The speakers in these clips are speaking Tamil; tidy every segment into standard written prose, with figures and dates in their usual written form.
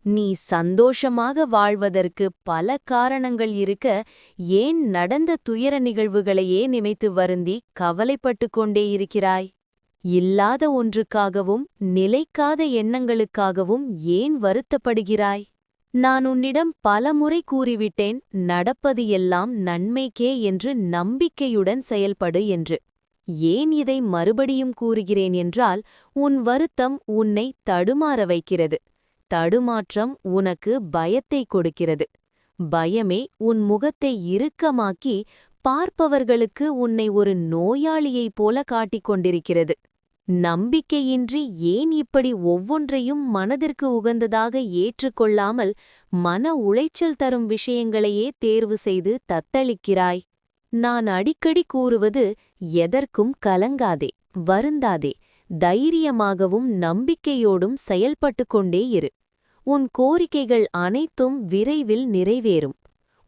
நீ சந்தோஷமாக வாழ்வதற்கு பல காரணங்கள் இருக்க, ஏன் நடந்த துயர நிகழ்வுகளையே நினைத்து வருந்தி கவலைப்பட்டு கொண்டே இருக்கிறாய்? இல்லாத ஒன்றுக்காகவும் நிலைக்காத எண்ணங்களுக்காகவும் ஏன் வருத்தப்படுகிறாய்? நான் உன்னிடம் பலமுறை கூறிவிட்டேன், நடப்பது எல்லாம் நன்மைக்கே என்று நம்பிக்கையுடன் செயல்படு என்று. ஏன் இதை மறுபடியும் கூறுகிறேன் என்றால், உன் வருத்தம் உன்னை தடுமாற வைக்கிறது. தடுமாற்றம் உனக்கு பயத்தை கொடுக்கிறது. பயமே உன் முகத்தை இறுக்கமாக்கி பார்ப்பவர்களுக்கு உன்னை ஒரு நோயாளியைப் போல காட்டிக் கொண்டிருக்கிறது. நம்பிக்கையின்றி ஏன் இப்படி ஒவ்வொன்றையும் மனதிற்கு உகந்ததாக ஏற்றுக்கொள்ளாமல் மன உளைச்சல் தரும் விஷயங்களையே தேர்வு செய்து தத்தளிக்கிறாய்? நான் அடிக்கடி கூறுவது, எதற்கும் கலங்காதே, வருந்தாதே, தைரியமாகவும் நம்பிக்கையோடும் செயல்பட்டு கொண்டே இரு. உன் கோரிக்கைகள் அனைத்தும் விரைவில் நிறைவேறும்.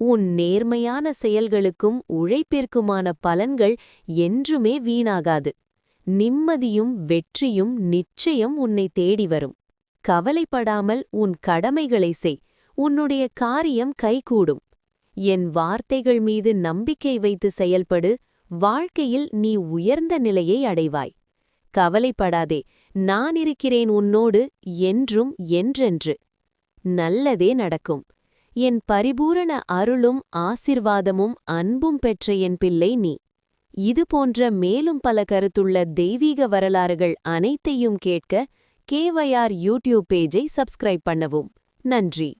உன் நேர்மையான செயல்களுக்கும் உழைப்பிற்குமான பலன்கள் என்றுமே வீணாகாது. நிம்மதியும் வெற்றியும் நிச்சயம் உன்னை தேடி வரும். கவலைப்படாமல் உன் கடமைகளை செய், உன்னுடைய காரியம் கைகூடும். என் வார்த்தைகள் மீது நம்பிக்கை வைத்து செயல்படு, வாழ்க்கையில் நீ உயர்ந்த நிலையை அடைவாய். கவலைப்படாதே, நான் இருக்கிறேன் உன்னோடு என்றும் என்றென்று. நல்லதே நடக்கும். என் பரிபூரண அருளும் ஆசிர்வாதமும் அன்பும் பெற்ற என் பிள்ளை நீ. இது போன்ற மேலும் பல கருத்துள்ள தெய்வீக வரலாறுகள் அனைத்தையும் கேட்க KYR யூடியூப் பேஜை சப்ஸ்கிரைப் பண்ணவும். நன்றி.